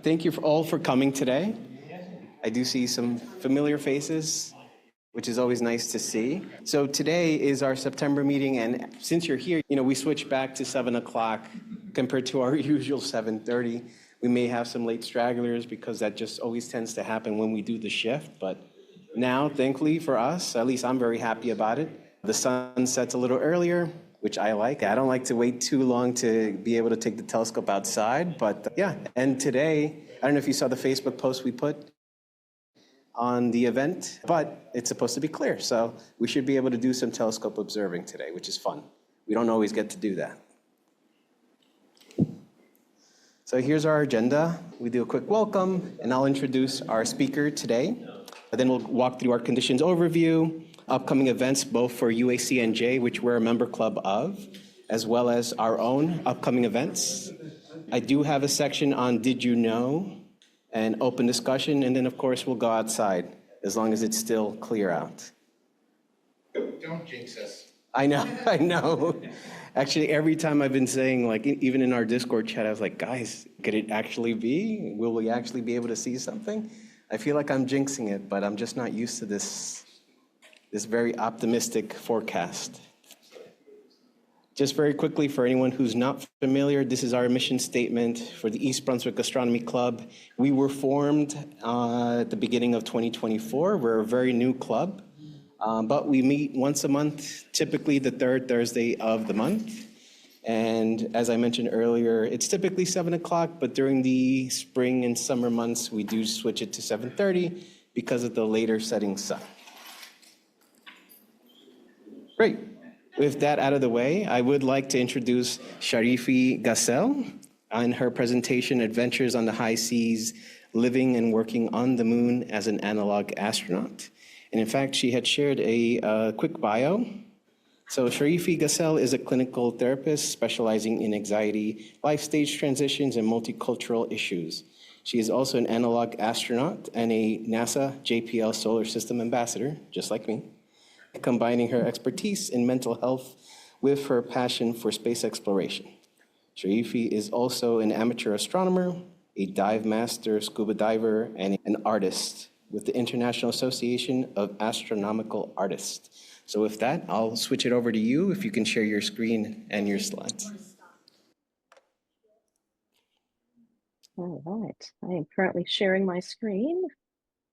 Thank you all for coming today. I do see some familiar faces, which is always nice to see. So today is our September meeting, and since you're here, we switched back to 7 o'clock compared to our usual 7:30. We may have some late stragglers because that just always tends to happen when we do the shift. But now, thankfully for us, at least I'm very happy about it. The sun sets a little earlier, which I like. I don't like to wait too long to be able to take the telescope outside, but yeah. And today, I don't know if you saw the Facebook post we put on the event, but it's supposed to be clear. So we should be able to do some telescope observing today, which is fun. We don't always get to do that. So here's our agenda. We do a quick welcome, and I'll introduce our speaker today. Then we'll walk through our conditions overview, upcoming events both for UACNJ, which we're a member club of, as well as our own upcoming events. I do have a section on Did You Know? And open discussion, and then of course we'll go outside as long as it's still clear out. Don't jinx us. I know. Actually, every time I've been saying, like, even in our Discord chat, I was like, guys, could it actually be? Will we actually be able to see something? I feel like I'm jinxing it, but I'm just not used to this very optimistic forecast. Just very quickly, for anyone who's not familiar, this is our mission statement for the East Brunswick Astronomy Club. We were formed at the beginning of 2024. We're a very new club, but we meet once a month, typically the third Thursday of the month. And as I mentioned earlier, it's typically 7 o'clock, but during the spring and summer months, we do switch it to 7:30 because of the later setting sun. Great. With that out of the way, I would like to introduce Sharifi Gassel on her presentation, Adventures on the High Seas, Living and Working on the Moon as an Analog Astronaut. And in fact, she had shared a quick bio. So Sharifi Gassel is a clinical therapist specializing in anxiety, life stage transitions, and multicultural issues. She is also an analog astronaut and a NASA JPL Solar System Ambassador, just like me, combining her expertise in mental health with her passion for space exploration. Sharifi is also an amateur astronomer, a dive master, scuba diver, and an artist with the International Association of Astronomical Artists. So with that, I'll switch it over to you if you can share your screen and your slides. All right, I am currently sharing my screen.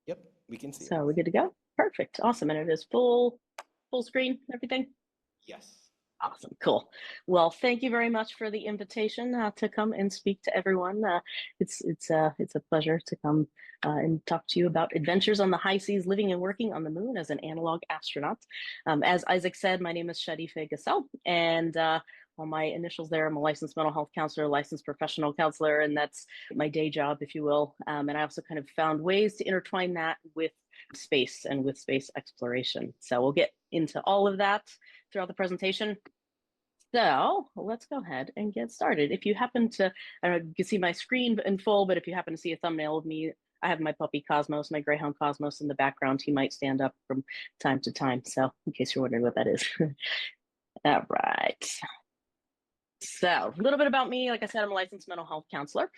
Yep, we can see it. So we're good to go? Perfect, awesome, and it is full screen, everything? Yes. Awesome, cool. Well, thank you very much for the invitation to come and speak to everyone. It's a pleasure to come and talk to you about adventures on the high seas, living and working on the moon as an analog astronaut. As Isaac said, my name is Sharifi Gassel, and well, my initials there, I'm a licensed mental health counselor, licensed professional counselor, and that's my day job, if you will. And I also kind of found ways to intertwine that with space and with space exploration. So we'll get into all of that throughout the presentation. So let's go ahead and get started. If you happen to, I don't know, you can see my screen in full, but if you happen to see a thumbnail of me, I have my puppy Cosmos, my Greyhound Cosmos in the background. He might stand up from time to time. So in case you're wondering what that is. All right. So a little bit about me. Like I said, I'm a licensed mental health counselor.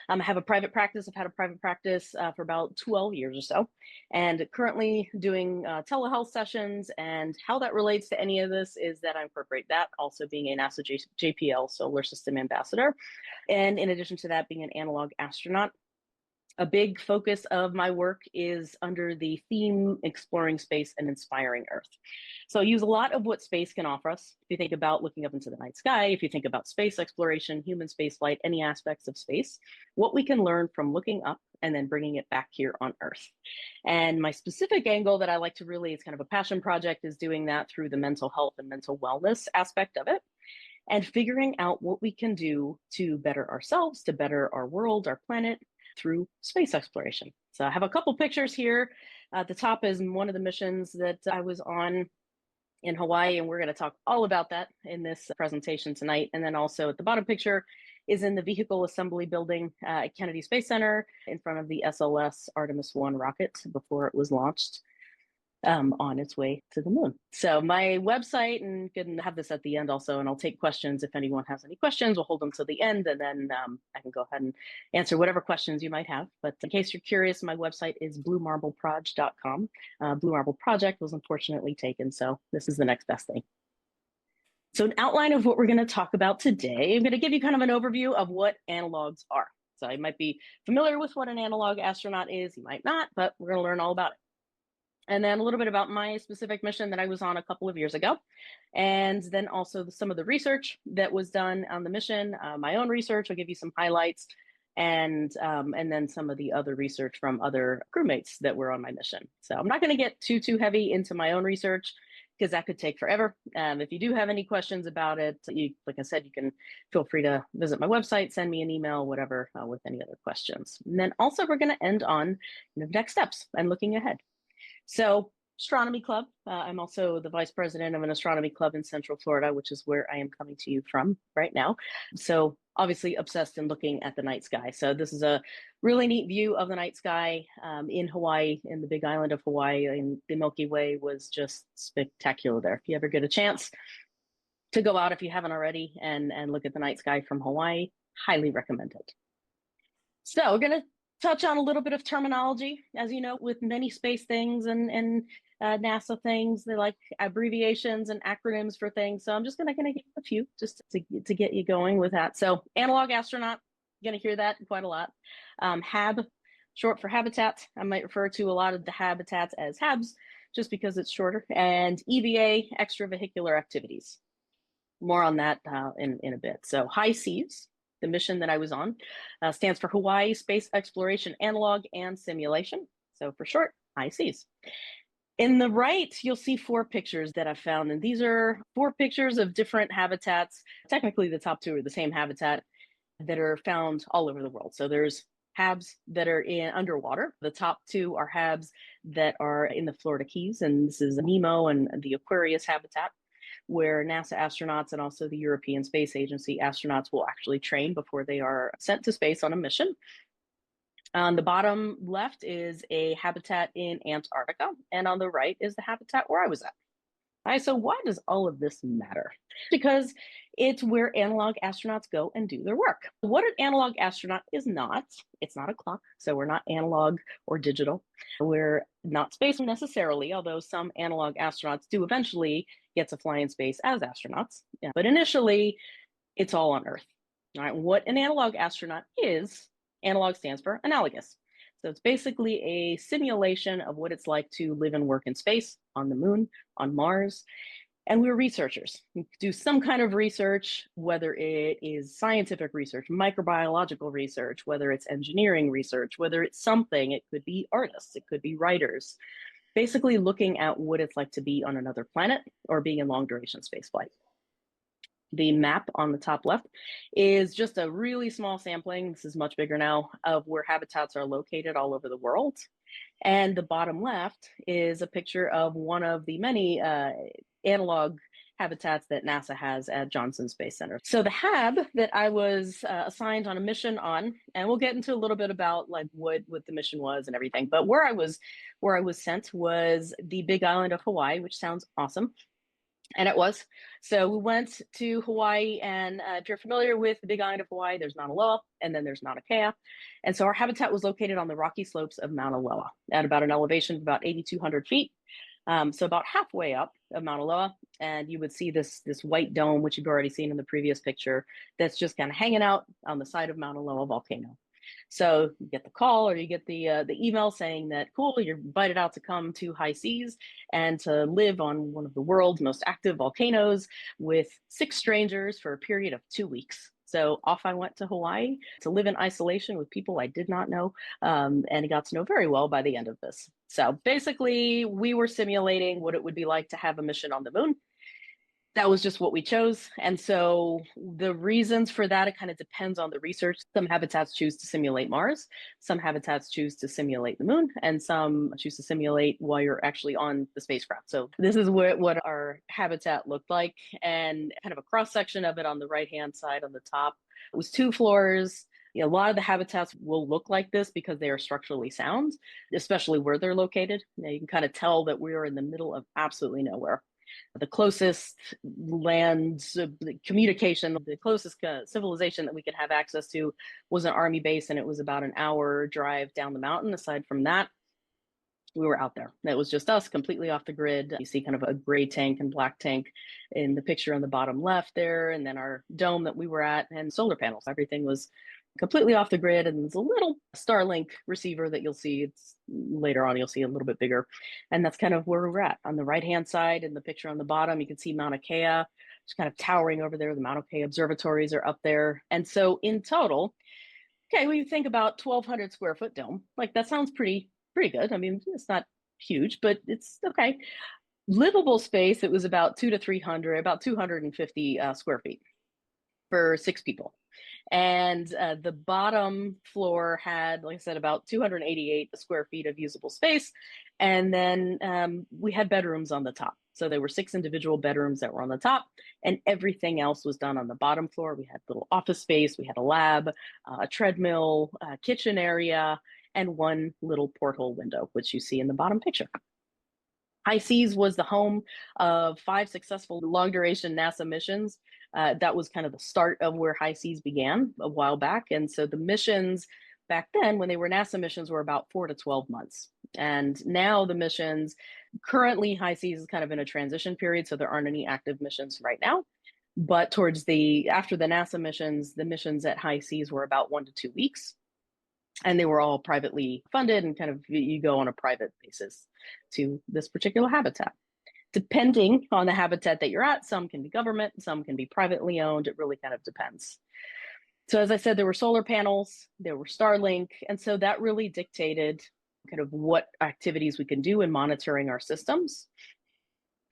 I have a private practice. I've had a private practice for about 12 years or so, and currently doing telehealth sessions. And how that relates to any of this is that I incorporate that, also being a NASA JPL Solar System Ambassador. And in addition to that, being an analog astronaut. A big focus of my work is under the theme exploring space and inspiring Earth. So I use a lot of what space can offer us. If you think about looking up into the night sky, if you think about space exploration, human spaceflight, any aspects of space, what we can learn from looking up and then bringing it back here on Earth. And my specific angle that I like to really, it's kind of a passion project, is doing that through the mental health and mental wellness aspect of it, and figuring out what we can do to better ourselves, to better our world, our planet, through space exploration. So I have a couple pictures here. At the top is one of the missions that I was on in Hawaii, and we're going to talk all about that in this presentation tonight. And then also at the bottom picture is in the vehicle assembly building at Kennedy Space Center in front of the SLS Artemis 1 rocket before it was launched. on its way to the moon. So my website, and you can have this at the end also, and I'll take questions if anyone has any questions. We'll hold them till the end, and then I can go ahead and answer whatever questions you might have. But in case you're curious, my website is bluemarbleproj.com. Blue Marble Project was unfortunately taken, so this is the next best thing. So an outline of what we're going to talk about today. I'm going to give you kind of an overview of what analogs are. So you might be familiar with what an analog astronaut is, you might not, but we're going to learn all about it. And then a little bit about my specific mission that I was on a couple of years ago. And then also some of the research that was done on the mission, my own research, I'll give you some highlights, and then some of the other research from other crewmates that were on my mission. So I'm not going to get too heavy into my own research because that could take forever. If you do have any questions about it, like I said, you can feel free to visit my website, send me an email, whatever, with any other questions. And then also we're going to end on next steps and looking ahead. So Astronomy Club, I'm also the vice president of an astronomy club in Central Florida, which is where I am coming to you from right now. So obviously obsessed in looking at the night sky. So this is a really neat view of the night sky in Hawaii, in the big island of Hawaii, and the Milky Way was just spectacular there. If you ever get a chance to go out, if you haven't already, and look at the night sky from Hawaii, highly recommend it. So we're going to touch on a little bit of terminology. As you know, with many space things and NASA things, they like abbreviations and acronyms for things. So I'm just going to give a few just to get you going with that. So analog astronaut, you're going to hear that quite a lot. HAB, short for habitat. I might refer to a lot of the habitats as HABs just because it's shorter. And EVA, extravehicular activities. More on that in a bit. So high seas. The mission that I was on stands for Hawaii Space Exploration Analog and Simulation. So for short, HI-SEAS. In the right, you'll see 4 pictures that I've found. And these are 4 pictures of different habitats. Technically, the top 2 are the same habitat that are found all over the world. So there's HABs that are in underwater. The top 2 are HABs that are in the Florida Keys. And this is Nemo and the Aquarius habitat, where NASA astronauts and also the European Space Agency astronauts will actually train before they are sent to space on a mission. On the bottom left is a habitat in Antarctica, and on the right is the habitat where I was at. All right, so why does all of this matter? Because it's where analog astronauts go and do their work. What an analog astronaut is not, it's not a clock, so we're not analog or digital. We're not space necessarily, although some analog astronauts do eventually get to fly in space as astronauts. Yeah. But initially, it's all on Earth. All right, what an analog astronaut is, analog stands for analogous. So it's basically a simulation of what it's like to live and work in space, on the moon, on Mars. And we're researchers. We do some kind of research, whether it is scientific research, microbiological research, whether it's engineering research, whether it's something, it could be artists, it could be writers. Basically looking at what it's like to be on another planet or being in long duration spaceflight. The map on the top left is just a really small sampling, this is much bigger now, of where habitats are located all over the world. And the bottom left is a picture of one of the many analog habitats that NASA has at Johnson Space Center. So the HAB that I was assigned on a mission on, and we'll get into a little bit about like what the mission was and everything, but where I was sent was the big island of Hawaii, which sounds awesome. And it was. So we went to Hawaii, and if you're familiar with the big island of Hawaii, there's Mauna Loa, and then there's Mauna Kea. And so our habitat was located on the rocky slopes of Mauna Loa at about an elevation of about 8,200 feet. So about halfway up of Mauna Loa, and you would see this white dome, which you've already seen in the previous picture, that's just kind of hanging out on the side of Mauna Loa volcano. So you get the call or you get the email saying that, cool, you're invited out to come to HI-SEAS and to live on one of the world's most active volcanoes with 6 strangers for a period of 2 weeks. So off I went to Hawaii to live in isolation with people I did not know, and I got to know very well by the end of this. So basically, we were simulating what it would be like to have a mission on the moon. That was just what we chose. And so the reasons for that, it kind of depends on the research. Some habitats choose to simulate Mars, some habitats choose to simulate the moon, and some choose to simulate while you're actually on the spacecraft. So this is what our habitat looked like, and kind of a cross section of it on the right-hand side on the top. It was 2 floors, A lot of the habitats will look like this because they are structurally sound, especially where they're located. You can kind of tell that we are in the middle of absolutely nowhere. The closest land communication, the closest civilization that we could have access to was an army base, and it was about an hour drive down the mountain. Aside from that, we were out there. It was just us, completely off the grid. You see kind of a gray tank and black tank in the picture on the bottom left there, and then our dome that we were at, and solar panels. Everything was completely off the grid, and there's a little Starlink receiver that you'll see. It's later on, you'll see a little bit bigger, and that's kind of where we're at. On the right-hand side, in the picture on the bottom, you can see Mauna Kea, just kind of towering over there. The Mauna Kea observatories are up there, and so in total, okay, when you think about 1,200 square foot dome, like that sounds pretty good. I mean, it's not huge, but it's okay. Livable space, it was about 250 square feet for 6 people. And the bottom floor had, like I said, about 288 square feet of usable space. And then we had bedrooms on the top. So there were 6 individual bedrooms that were on the top, and everything else was done on the bottom floor. We had little office space, we had a lab, a treadmill, a kitchen area, and one little porthole window, which you see in the bottom picture. High Seas was the home of 5 successful long-duration NASA missions. That was kind of the start of where High Seas began a while back. And so the missions back then, when they were NASA missions, were about 4 to 12 months. And now the missions, currently High Seas is kind of in a transition period, so there aren't any active missions right now. But after the NASA missions, the missions at High Seas were about 1 to 2 weeks. And they were all privately funded, and kind of you go on a private basis to this particular habitat. Depending on the habitat that you're at, some can be government, some can be privately owned. It really kind of depends. So as I said, there were solar panels, there were Starlink, and so that really dictated kind of what activities we can do in monitoring our systems.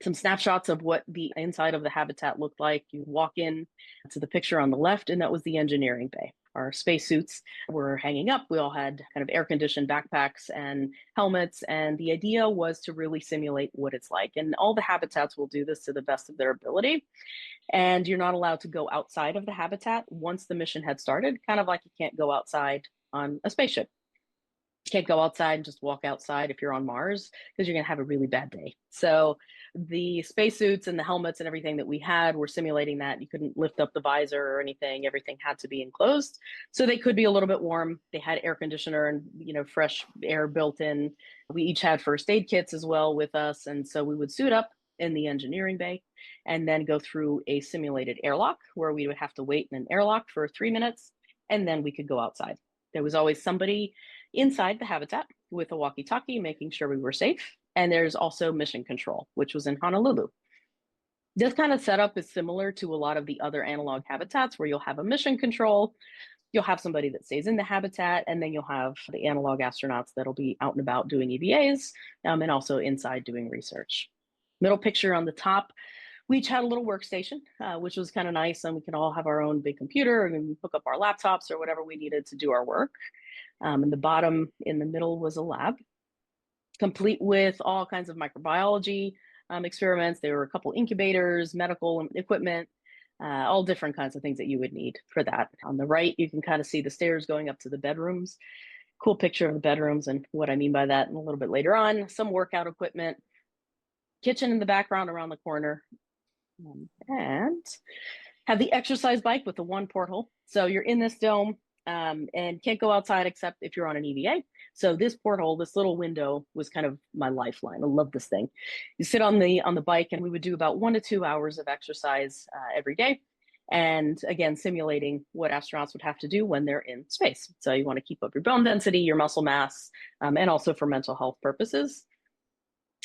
Some snapshots of what the inside of the habitat looked like. You walk in to the picture on the left, and that was the engineering bay. Our spacesuits were hanging up. We all had kind of air-conditioned backpacks and helmets, and the idea was to really simulate what it's like. And all the habitats will do this to the best of their ability. And you're not allowed to go outside of the habitat once the mission had started, kind of like you can't go outside on a spaceship. You can't go outside and just walk outside if you're on Mars, because you're going to have a really bad day. So the spacesuits and the helmets and everything that we had were simulating that. You couldn't lift up the visor or anything. Everything had to be enclosed. So they could be a little bit warm. They had air conditioner and, fresh air built in. We each had first aid kits as well with us. And so we would suit up in the engineering bay and then go through a simulated airlock where we would have to wait in an airlock for 3 minutes, and then we could go outside. There was always somebody inside the habitat with a walkie-talkie, making sure we were safe. And there's also mission control, which was in Honolulu. This kind of setup is similar to a lot of the other analog habitats where you'll have a mission control, you'll have somebody that stays in the habitat, and then you'll have the analog astronauts that'll be out and about doing EVAs, and also inside doing research. Middle picture on the top, we each had a little workstation, which was kind of nice, and we could all have our own big computer and hook up our laptops or whatever we needed to do our work. And the bottom in the middle was a lab, complete with all kinds of microbiology experiments. There were a couple incubators, medical equipment, all different kinds of things that you would need for that. On the right, you can kind of see the stairs going up to the bedrooms. Cool picture of the bedrooms and what I mean by that a little bit later on. Some workout equipment, kitchen in the background around the corner, and have the exercise bike with the one porthole. So you're in this dome and can't go outside except if you're on an EVA. So this porthole, this little window, was kind of my lifeline. I love this thing. You sit on the bike, and we would do about 1 to 2 hours of exercise every day. And again, simulating what astronauts would have to do when they're in space. So you want to keep up your bone density, your muscle mass, and also for mental health purposes.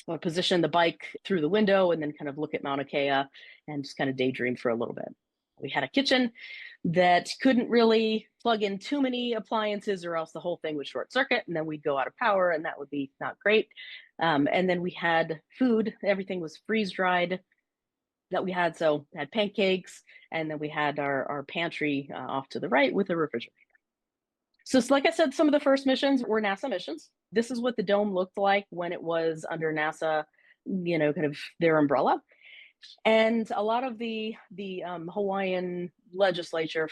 I want to position the bike through the window and then kind of look at Mauna Kea and just kind of daydream for a little bit. We had a kitchen that couldn't really plug in too many appliances or else the whole thing would short circuit and then we'd go out of power, and that would be not great. And then we had food. Everything was freeze dried that we had. So we had pancakes, and then we had our pantry off to the right with a refrigerator. So like I said, some of the first missions were NASA missions. This is what the dome looked like when it was under NASA, kind of their umbrella. And a lot of the Hawaiian legislature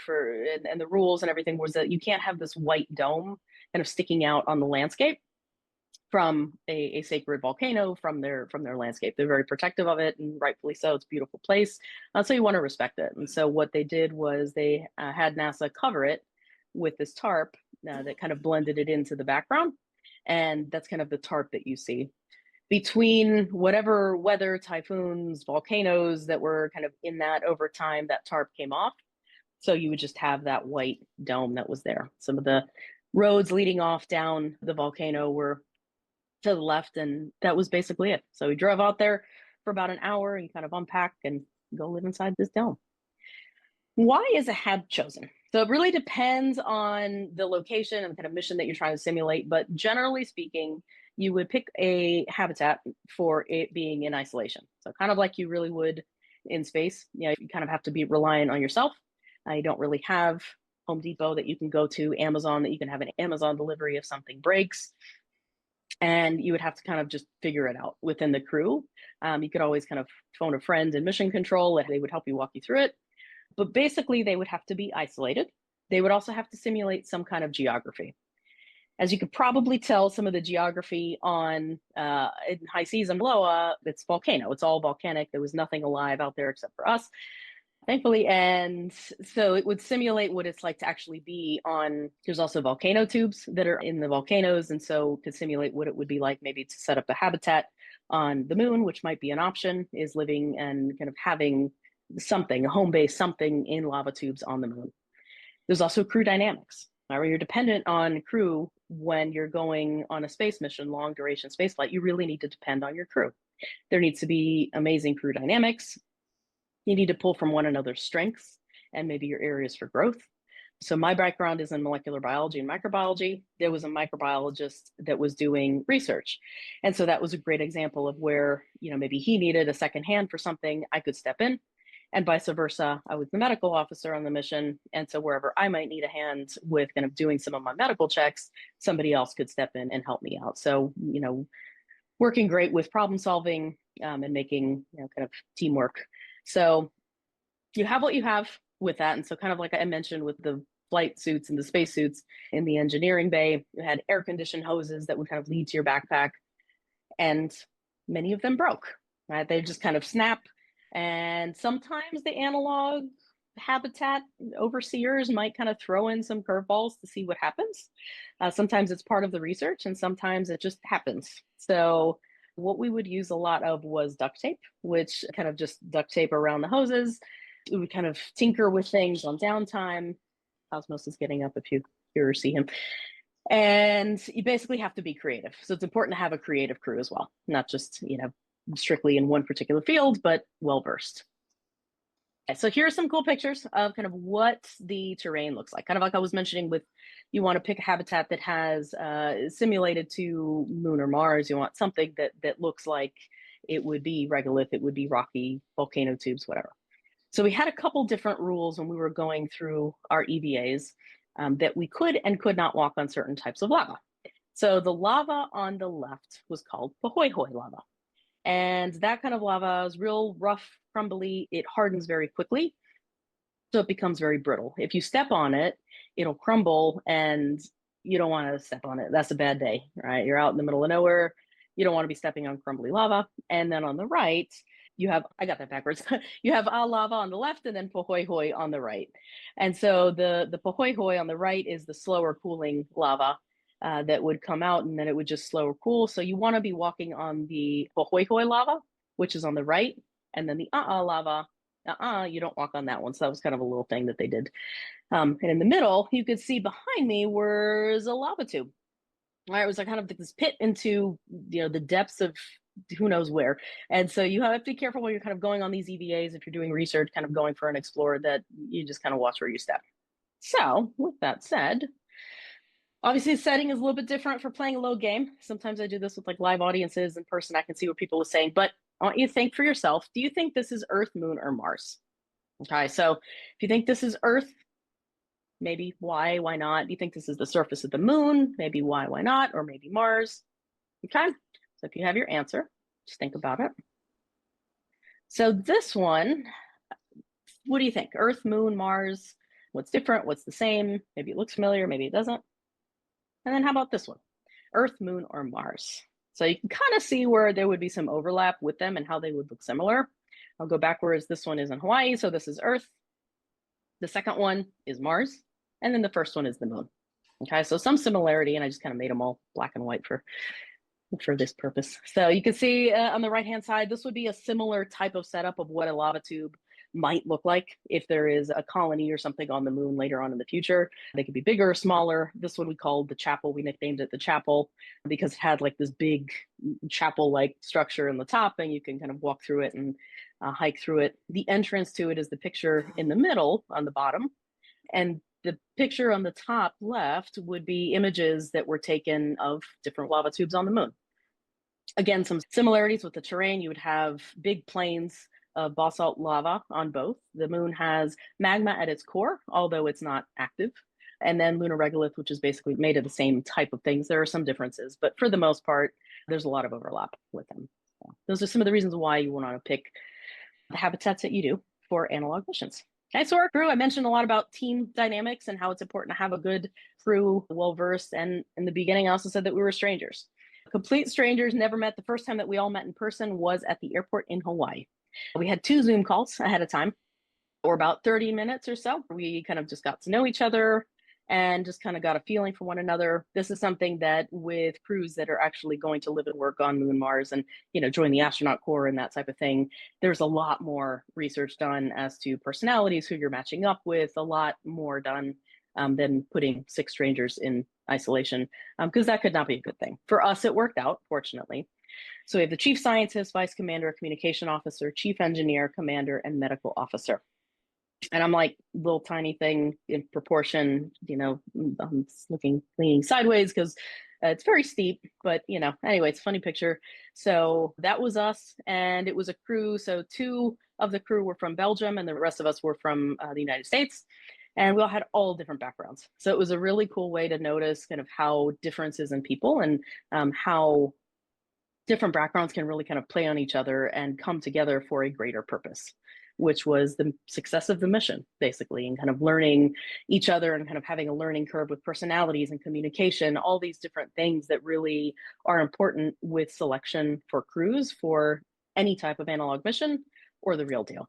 and the rules and everything was that you can't have this white dome kind of sticking out on the landscape from a sacred volcano from their landscape. They're very protective of it, and rightfully so. It's a beautiful place, so you want to respect it. And so what they did was they had NASA cover it with this tarp that kind of blended it into the background, and that's kind of the tarp that you see. Between whatever weather, typhoons, volcanoes that were kind of in that over time, that tarp came off. So you would just have that white dome that was there. Some of the roads leading off down the volcano were to the left, and that was basically it. So we drove out there for about an hour and kind of unpack and go live inside this dome. Why is a HAB chosen? So it really depends on the location and the kind of mission that you're trying to simulate, but generally speaking, you would pick a habitat for it being in isolation. So kind of like you really would in space. You know, you kind of have to be reliant on yourself. You don't really have Home Depot that you can go to, Amazon that you can have an Amazon delivery if something breaks. And you would have to kind of just figure it out within the crew. You could always kind of phone a friend in mission control and they would help you walk you through it. But basically, they would have to be isolated. They would also have to simulate some kind of geography. As you could probably tell, some of the geography on in high seas and Loa, it's volcano. It's all volcanic. There was nothing alive out there except for us, thankfully. And so it would simulate what it's like to actually be on. There's also volcano tubes that are in the volcanoes. And so to simulate what it would be like maybe to set up a habitat on the moon, which might be an option, is living and kind of having something, a home base, something in lava tubes on the moon. There's also crew dynamics. Where you're dependent on crew when you're going on a space mission, long duration space flight, you really need to depend on your crew. There needs to be amazing crew dynamics. You need to pull from one another's strengths and maybe your areas for growth. So my background is in molecular biology and microbiology. There was a microbiologist that was doing research. And so that was a great example of where, you know, maybe he needed a second hand for something, I could step in. And vice versa, I was the medical officer on the mission. And so wherever I might need a hand with kind of doing some of my medical checks, somebody else could step in and help me out. So, you know, working great with problem solving and making, you know, kind of teamwork. So you have what you have with that. And so kind of like I mentioned with the flight suits and the space suits in the engineering bay, you had air conditioned hoses that would kind of lead to your backpack. And many of them broke, right? They just kind of snap. And sometimes the analog habitat overseers might kind of throw in some curveballs to see what happens. Sometimes it's part of the research and sometimes it just happens. So what we would use a lot of was duct tape, which kind of just duct tape around the hoses. We would kind of tinker with things on downtime. Cosmos is getting up if you hear or see him. And you basically have to be creative. So it's important to have a creative crew as well, not just, you know, strictly in one particular field, but well-versed. Okay, so here are some cool pictures of kind of what the terrain looks like. Kind of like I was mentioning with, you want to pick a habitat that has simulated to Moon or Mars. You want something that looks like it would be regolith, it would be rocky, volcano tubes, whatever. So we had a couple different rules when we were going through our EVAs that we could and could not walk on certain types of lava. So the lava on the left was called pahoehoe lava. And that kind of lava is real rough, crumbly. It hardens very quickly, so it becomes very brittle. If you step on it, it'll crumble, and you don't want to step on it. That's a bad day, right? You're out in the middle of nowhere. You don't want to be stepping on crumbly lava. And then on the right, you have, I got that backwards. You have lava on the left and then pahoehoe on the right. And so the pahoehoe on the right is the slower cooling lava. That would come out and then it would just slow cool. So you want to be walking on the pahoehoe lava, which is on the right, and then the lava, you don't walk on that one. So that was kind of a little thing that they did. And in the middle, you could see behind me was a lava tube. All right, it was like kind of this pit into, you know, the depths of who knows where. And so you have to be careful when you're kind of going on these EVAs, if you're doing research, kind of going for an explorer, that you just kind of watch where you step. So with that said, obviously, the setting is a little bit different for playing a low game. Sometimes I do this with like live audiences in person. I can see what people are saying, but I want you to think for yourself. Do you think this is Earth, Moon, or Mars? Okay, so if you think this is Earth, maybe why not? Do you think this is the surface of the moon? Maybe why not? Or maybe Mars? Okay, so if you have your answer, just think about it. So this one, what do you think? Earth, Moon, Mars? What's different? What's the same? Maybe it looks familiar, maybe it doesn't. And then how about this one? Earth, Moon, or Mars? So you can kind of see where there would be some overlap with them and how they would look similar. I'll go backwards. This one is in Hawaii, so this is Earth. The second one is Mars, and then the first one is the Moon. Okay, so some similarity, and I just kind of made them all black and white for this purpose. So you can see on the right-hand side, this would be a similar type of setup of what a lava tube might look like if there is a colony or something on the moon later on in the future. They could be bigger or smaller. This one we called the chapel. We nicknamed it the chapel because it had like this big chapel-like structure in the top, and you can kind of walk through it and hike through it. The entrance to it is the picture in the middle on the bottom. And the picture on the top left would be images that were taken of different lava tubes on the moon. Again, some similarities with the terrain. You would have big plains of basalt lava on both. The moon has magma at its core, although it's not active. And then lunar regolith, which is basically made of the same type of things. There are some differences, but for the most part, there's a lot of overlap with them. So those are some of the reasons why you want to pick the habitats that you do for analog missions. Okay, so our crew, I mentioned a lot about team dynamics and how it's important to have a good crew, well-versed. And in the beginning, I also said that we were strangers. Complete strangers, never met. The first time that we all met in person was at the airport in Hawaii. We had 2 Zoom calls ahead of time, or about 30 minutes or so. We kind of just got to know each other and just kind of got a feeling for one another. This is something that with crews that are actually going to live and work on Moon, Mars, and join the astronaut corps and that type of thing, there's a lot more research done as to personalities, who you're matching up with, a lot more done than putting 6 strangers in isolation, because that could not be a good thing. For us, it worked out, fortunately. So we have the chief scientist, vice commander, communication officer, chief engineer, commander, and medical officer. And I'm like little tiny thing in proportion, I'm leaning sideways because it's very steep, but anyway, it's a funny picture. So that was us, and it was a crew. So 2 of the crew were from Belgium, and the rest of us were from the United States. And we all had all different backgrounds. So it was a really cool way to notice kind of how differences in people and how different backgrounds can really kind of play on each other and come together for a greater purpose, which was the success of the mission, basically, and kind of learning each other and kind of having a learning curve with personalities and communication, all these different things that really are important with selection for crews for any type of analog mission or the real deal.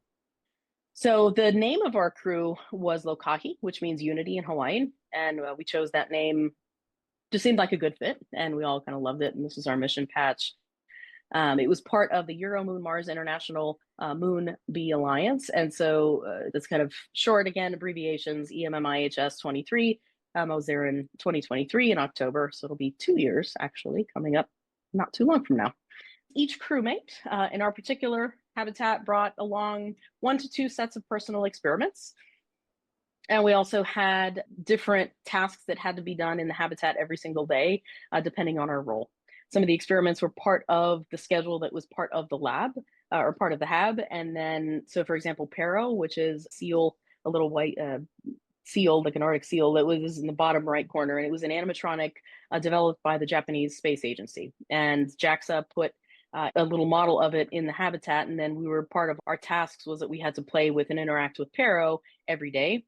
So the name of our crew was Lokahi, which means unity in Hawaiian. And we chose that name, just seemed like a good fit, and we all kind of loved it. And this is our mission patch. It was part of the Euro Moon Mars International Moon Bee Alliance. And so that's kind of short, again, abbreviations, EMMIHS 23. I was there in 2023 in October, so it'll be 2 years actually coming up not too long from now. Each crewmate in our particular habitat brought along 1 to 2 sets of personal experiments. And we also had different tasks that had to be done in the habitat every single day, depending on our role. Some of the experiments were part of the schedule that was part of the lab or part of the hab. And then, so for example, Pero, which is seal, a little white seal, like an Arctic seal, that was in the bottom right corner. And it was an animatronic developed by the Japanese Space Agency. And JAXA put a little model of it in the habitat. And then we were part of our tasks was that we had to play with and interact with Pero every day.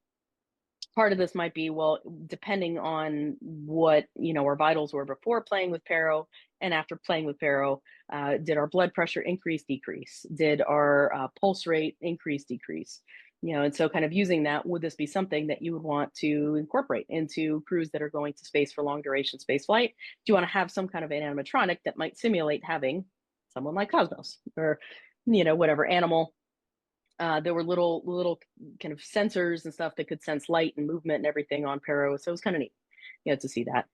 Part of this might be, well, depending on what our vitals were before playing with Pero and after playing with Pero, did our blood pressure increase, decrease? Did our pulse rate increase, decrease? And so kind of using that, would this be something that you would want to incorporate into crews that are going to space for long duration space flight? Do you want to have some kind of an animatronic that might simulate having someone like Cosmos or whatever animal? There were little kind of sensors and stuff that could sense light and movement and everything on Pero. So it was kind of neat, to see that.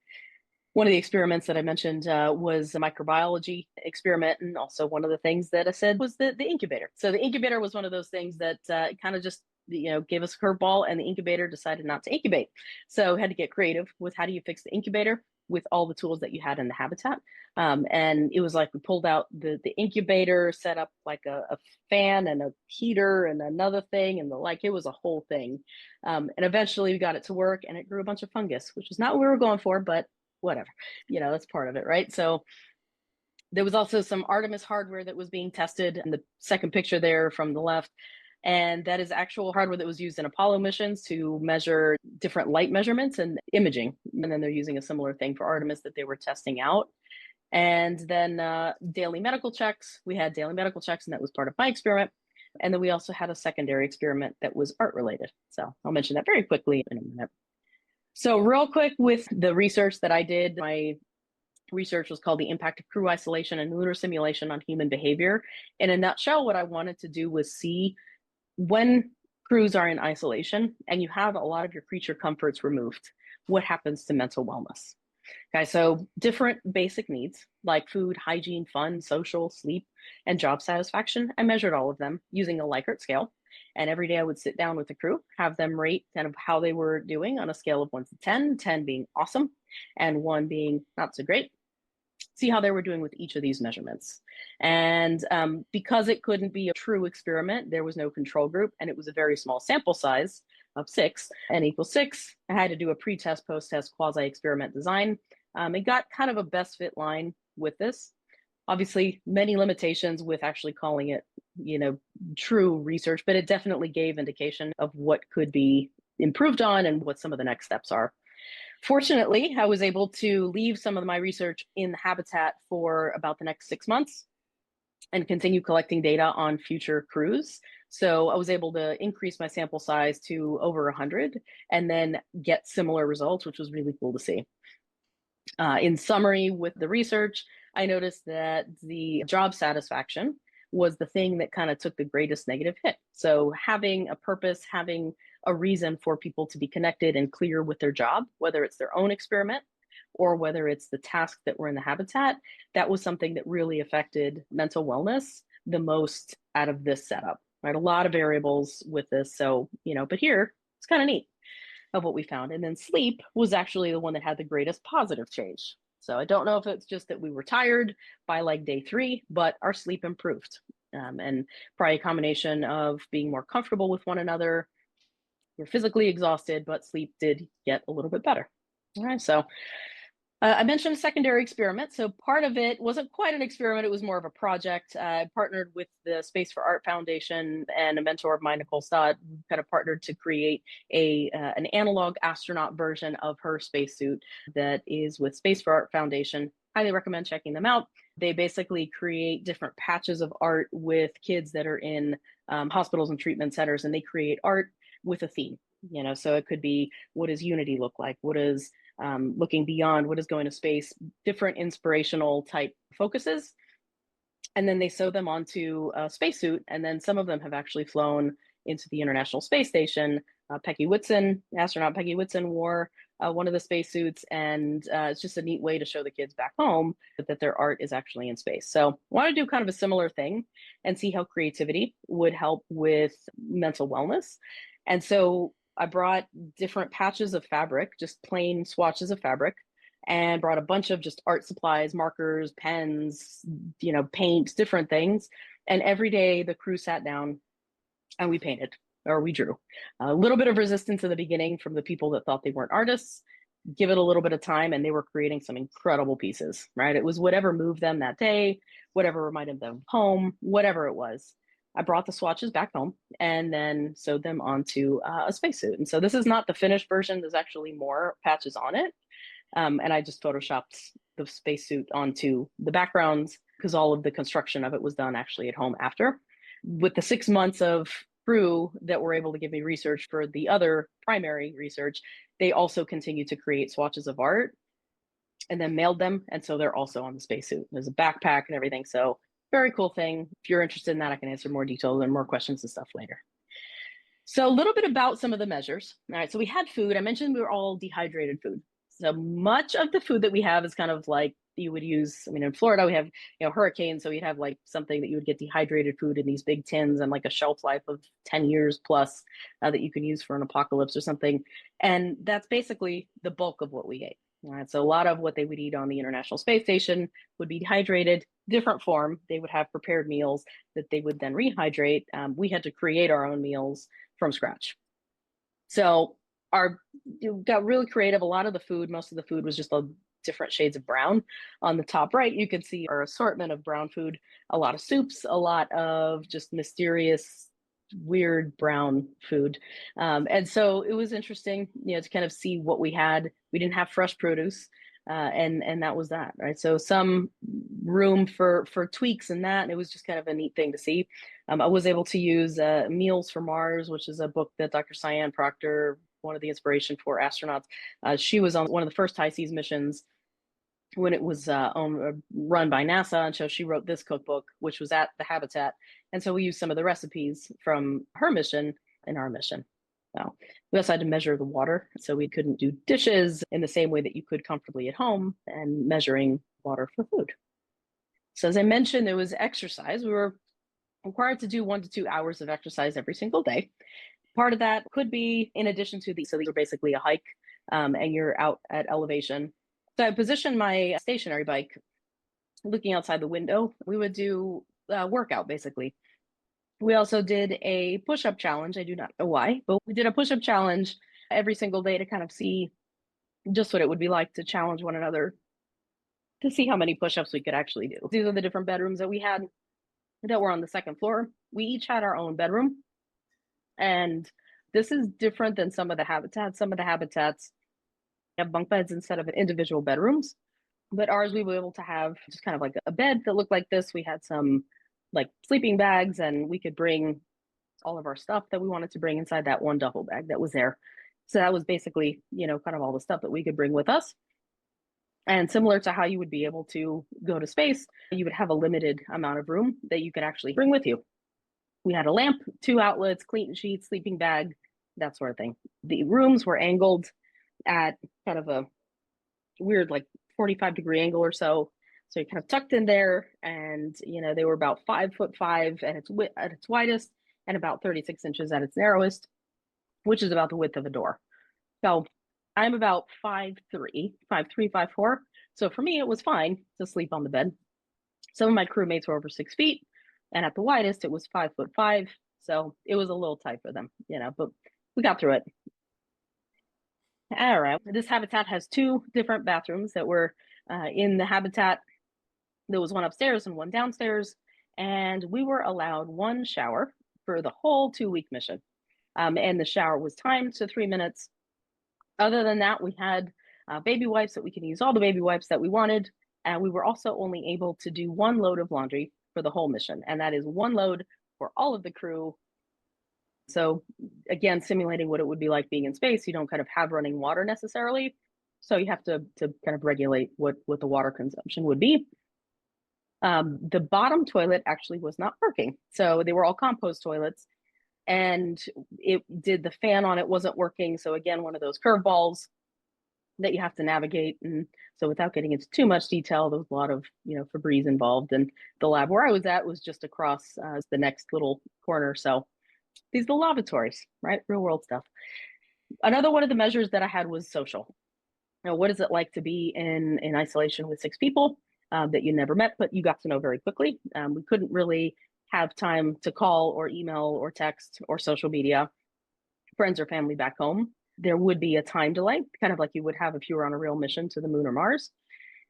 One of the experiments that I mentioned was a microbiology experiment. And also one of the things that I said was the incubator. So the incubator was one of those things that kind of just, gave us a curveball, and the incubator decided not to incubate. So had to get creative with how do you fix the incubator with all the tools that you had in the habitat. And it was like we pulled out the incubator, set up like a fan and a heater and another thing, and it was a whole thing. And eventually we got it to work, and it grew a bunch of fungus, which is not what we were going for, but whatever, that's part of it, right? So There was also some Artemis hardware that was being tested in the second picture there from the left. And that is actual hardware that was used in Apollo missions to measure different light measurements and imaging. And then they're using a similar thing for Artemis that they were testing out. And then daily medical checks. We had daily medical checks, and that was part of my experiment. And then we also had a secondary experiment that was art related. So I'll mention that very quickly in a minute. So real quick with the research that I did, my research was called The Impact of Crew Isolation and Lunar Simulation on Human Behavior. In a nutshell, what I wanted to do was see when crews are in isolation and you have a lot of your creature comforts removed, what happens to mental wellness? Okay, so different basic needs like food, hygiene, fun, social, sleep, and job satisfaction. I measured all of them using a Likert scale. And every day I would sit down with the crew, have them rate kind of how they were doing on a scale of 1 to 10, 10 being awesome, and 1 being not so great. See how they were doing with each of these measurements. And because it couldn't be a true experiment, there was no control group, and it was a very small sample size of 6, n equals 6. I had to do a pre-test, post-test, quasi-experiment design. It got kind of a best fit line with this. Obviously, many limitations with actually calling it, true research, but it definitely gave indication of what could be improved on and what some of the next steps are. Fortunately, I was able to leave some of my research in the habitat for about the next 6 months and continue collecting data on future crews. So I was able to increase my sample size to over 100 and then get similar results, which was really cool to see. In summary, with the research, I noticed that the job satisfaction was the thing that kind of took the greatest negative hit. So having a purpose, having a reason for people to be connected and clear with their job, whether it's their own experiment or whether it's the task that were in the habitat, that was something that really affected mental wellness the most out of this setup, right? A lot of variables with this. So, but here it's kind of neat of what we found. And then sleep was actually the one that had the greatest positive change. So I don't know if it's just that we were tired by like day 3, but our sleep improved. And probably a combination of being more comfortable with one another. We're physically exhausted, but sleep did get a little bit better. All right, so I mentioned a secondary experiment. So part of it wasn't quite an experiment. It was more of a project. I partnered with the Space for Art Foundation, and a mentor of mine, Nicole Stott, kind of partnered to create an analog astronaut version of her spacesuit that is with Space for Art Foundation. Highly recommend checking them out. They basically create different patches of art with kids that are in hospitals and treatment centers, and they create art with a theme. So it could be, what does unity look like? What is looking beyond, what is going to space, different inspirational type focuses. And then they sew them onto a spacesuit. And then some of them have actually flown into the International Space Station. Astronaut Peggy Whitson wore one of the spacesuits. And it's just a neat way to show the kids back home that their art is actually in space. So I want to do kind of a similar thing and see how creativity would help with mental wellness. And so I brought different patches of fabric, just plain swatches of fabric, and brought a bunch of just art supplies, markers, pens, paints, different things. And every day the crew sat down and we painted, or we drew. A little bit of resistance in the beginning from the people that thought they weren't artists. Give it a little bit of time and they were creating some incredible pieces, right? It was whatever moved them that day, whatever reminded them of home, whatever it was. I brought the swatches back home and then sewed them onto a spacesuit. And so this is not the finished version. There's actually more patches on it. And I just photoshopped the spacesuit onto the backgrounds because all of the construction of it was done actually at home after. With the 6 months of crew that were able to give me research for the other primary research, they also continued to create swatches of art and then mailed them. And so they're also on the spacesuit. There's a backpack and everything. So very cool thing. If you're interested in that, I can answer more details and more questions and stuff later. So a little bit about some of the measures. All right, so we had food. I mentioned we were all dehydrated food. So much of the food that we have is kind of like you would use, in Florida, we have, hurricanes. So you'd have like something that you would get dehydrated food in these big tins and like a shelf life of 10 years plus that you can use for an apocalypse or something. And that's basically the bulk of what we ate. All right, so a lot of what they would eat on the International Space Station would be dehydrated, different form. They would have prepared meals that they would then rehydrate. We had to create our own meals from scratch. So got really creative. A lot of the food, most of the food was just a different shades of brown. On the top right, you can see our assortment of brown food, a lot of soups, a lot of just mysterious, weird brown food. And so it was interesting, to kind of see what we had. We didn't have fresh produce. And that was that, right? So some room for tweaks in that. And it was just kind of a neat thing to see. I was able to use Meals for Mars, which is a book that Dr. Cyan Proctor, one of the inspiration for astronauts, she was on one of the first high seas missions when it was run by NASA. And so she wrote this cookbook, which was at the habitat. And so we used some of the recipes from her mission in our mission. So we also had to measure the water. So we couldn't do dishes in the same way that you could comfortably at home and measuring water for food. So as I mentioned, there was exercise. We were required to do 1 to 2 hours of exercise every single day. Part of that could be in addition to so these are basically a hike and you're out at elevation. So I positioned my stationary bike looking outside the window. We would do a workout basically. We also did a push-up challenge. I do not know why, but we did a push-up challenge every single day to kind of see just what it would be like to challenge one another to see how many push-ups we could actually do. These are the different bedrooms that we had that were on the second floor. We each had our own bedroom. And this is different than some of the habitats. Some of the habitats have bunk beds instead of individual bedrooms. But ours, we were able to have just kind of like a bed that looked like this. We had some like sleeping bags, and we could bring all of our stuff that we wanted to bring inside that one duffel bag that was there. So that was basically, kind of all the stuff that we could bring with us. And similar to how you would be able to go to space, you would have a limited amount of room that you could actually bring with you. We had a lamp, 2 outlets, clean sheets, sleeping bag, that sort of thing. The rooms were angled at kind of a weird, like 45-degree angle or so. So you kind of tucked in there, and they were about 5'5" at its widest, and about 36 inches at its narrowest, which is about the width of a door. So I'm about 5'3", 5'4". So for me, it was fine to sleep on the bed. Some of my crewmates were over 6 feet, and at the widest, it was 5'5". So it was a little tight for them, but we got through it. All right. This habitat has 2 different bathrooms that were in the habitat. There was one upstairs and one downstairs, and we were allowed 1 shower for the whole 2-week mission. And the shower was timed to 3 minutes. Other than that, we had baby wipes that we could use all the baby wipes that we wanted. And we were also only able to do 1 load of laundry for the whole mission. And that is 1 load for all of the crew. So again, simulating what it would be like being in space, you don't kind of have running water necessarily. So you have to kind of regulate what the water consumption would be. The bottom toilet actually was not working. So they were all compost toilets, and the fan on it wasn't working. So again, one of those curveballs that you have to navigate. And so without getting into too much detail, there was a lot of, Febreze involved. And the lab where I was at was just across the next little corner. So these are the lavatories, right? Real world stuff. Another one of the measures that I had was social. What is it like to be in isolation with 6 people that you never met, but you got to know very quickly? We couldn't really have time to call or email or text or social media friends or family back home. There would be a time delay, kind of like you would have if you were on a real mission to the moon or Mars.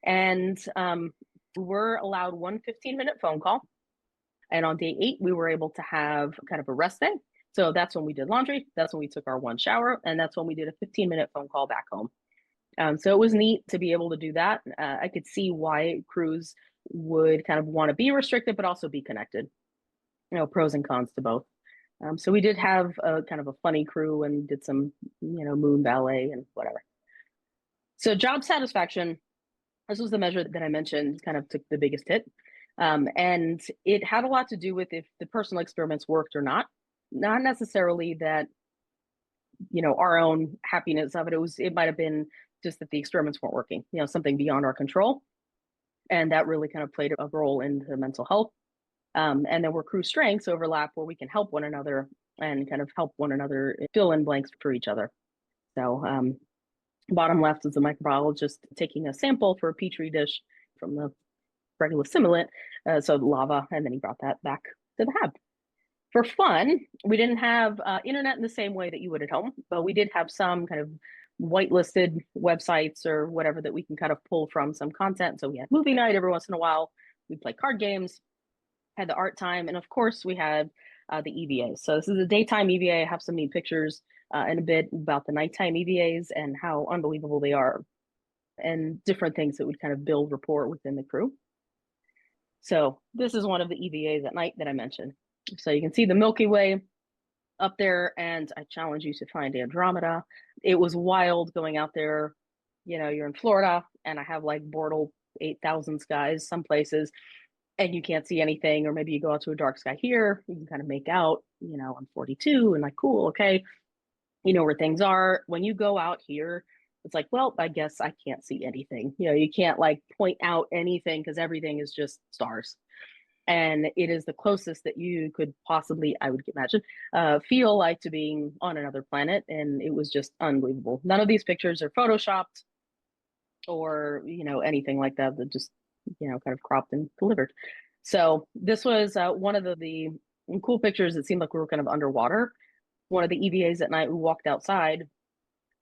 And we're allowed 1 15-minute phone call. And on day 8, we were able to have kind of a rest day. So that's when we did laundry. That's when we took our 1 shower. And that's when we did a 15-minute phone call back home. So it was neat to be able to do that. I could see why crews would kind of want to be restricted, but also be connected. Pros and cons to both. So we did have a kind of a funny crew and did some, moon ballet and whatever. So job satisfaction, this was the measure that I mentioned, kind of took the biggest hit. And it had a lot to do with if the personal experiments worked or not necessarily that, our own happiness of it. It might've been just that the experiments weren't working, something beyond our control. And that really kind of played a role in the mental health. And then where crew strengths overlap where we can help one another and kind of help one another fill in blanks for each other. So bottom left is the microbiologist taking a sample for a petri dish from the regular simulant, so lava, and then he brought that back to the hab. For fun, we didn't have internet in the same way that you would at home, but we did have some kind of whitelisted websites or whatever that we can kind of pull from some content. So we had movie night every once in a while. We play card games, had the art time, and of course we had the EVA. So this is a daytime EVA. I have some neat pictures in a bit about the nighttime EVAs and how unbelievable they are, and different things that would kind of build rapport within the crew. So this is one of the EVAs at night that I mentioned. So you can see the Milky Way up there, and I challenge you to find Andromeda. It was wild going out there. You know, you're in Florida, and I have like Bortle 8,000 skies some places, and you can't see anything. Or maybe you go out to a dark sky here, you can kind of make out, you know, I'm 42 and like, cool, okay, you know where things are. When you go out here, it's like, well, I guess I can't see anything. You know, you can't like point out anything because everything is just stars. And it is the closest that you could possibly, I would imagine, feel like to being on another planet. And it was just unbelievable. None of these pictures are photoshopped or, you know, anything like that. That just, you know, kind of cropped and delivered. So this was one of the cool pictures. It seemed like we were kind of underwater. One of the EVAs at night, we walked outside.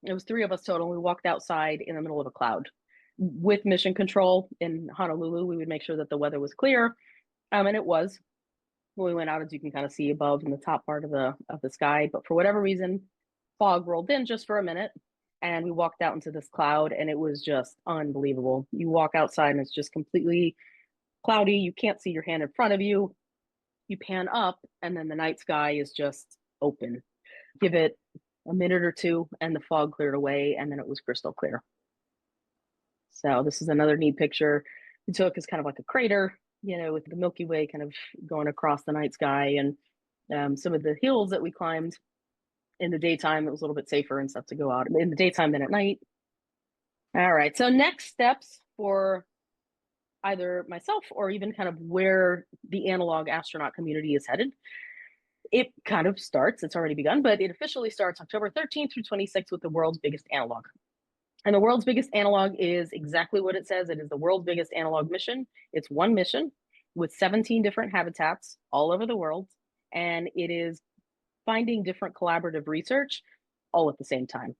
It was 3 of us total. We walked outside in the middle of a cloud. With mission control in Honolulu, we would make sure that the weather was clear. And it was. When we went out, as you can kind of see above in the top part of the sky. But for whatever reason, fog rolled in just for a minute, and we walked out into this cloud, and it was just unbelievable. You walk outside and it's just completely cloudy. You can't see your hand in front of you. You pan up, and then the night sky is just open. Give it a minute or two, and the fog cleared away, and then it was crystal clear. So this is another neat picture we took. It's kind of like a crater, you know, with the Milky Way kind of going across the night sky, and some of the hills that we climbed in the daytime. It was a little bit safer and stuff to go out in the daytime than at night. All right, so next steps for either myself or even kind of where the analog astronaut community is headed. It kind of starts, it's already begun, but it officially starts October 13th through 26th with the world's biggest analog. And the world's biggest analog is exactly what it says. It is the world's biggest analog mission. It's one mission with 17 different habitats all over the world. And it is finding different collaborative research all at the same time.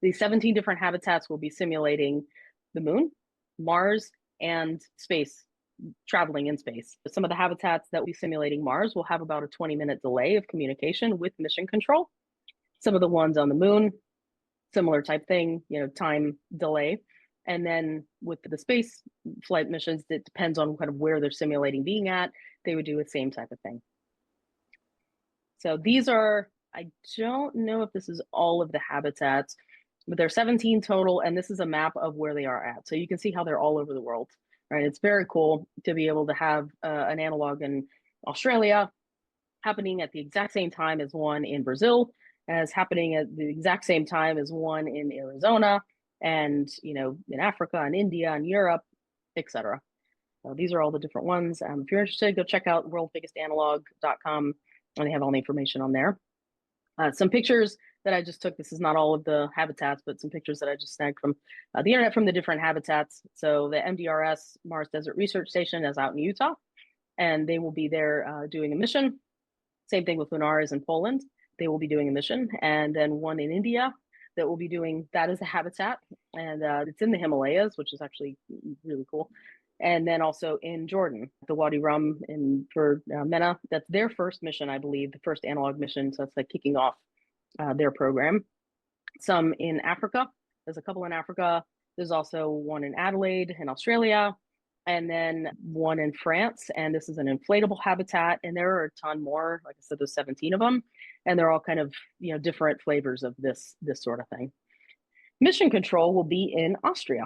These 17 different habitats will be simulating the moon, Mars, and space, traveling in space. Some of the habitats that will be simulating Mars will have about a 20-minute delay of communication with mission control. Some of the ones on the moon, similar type thing, you know, time delay. And then with the space flight missions, it depends on kind of where they're simulating being at. They would do the same type of thing. So these are, I don't know if this is all of the habitats, but there are 17 total, and this is a map of where they are at. So you can see how they're all over the world, right? It's very cool to be able to have an analog in Australia happening at the exact same time as one in Brazil, as happening at the exact same time as one in Arizona, and, you know, in Africa and India and Europe, etc. So these are all the different ones. If you're interested, go check out worldbiggestanalog.com, and they have all the information on there. Some pictures that I just took. This is not all of the habitats, but some pictures that I just snagged from the internet from the different habitats. So the MDRS, Mars Desert Research Station, is out in Utah, and they will be there doing a mission. Same thing with Lunaris in Poland. They will be doing a mission. And then one in India that will be doing, that is a habitat. And it's in the Himalayas, which is actually really cool. And then also in Jordan, the Wadi Rum for MENA, that's their first mission, I believe, the first analog mission. So it's like kicking off their program. Some in Africa. There's a couple in Africa. There's also one in Adelaide in Australia, and then one in France. And this is an inflatable habitat. And there are a ton more. Like I said, there's 17 of them. And they're all kind of, you know, different flavors of this sort of thing. Mission control will be in Austria.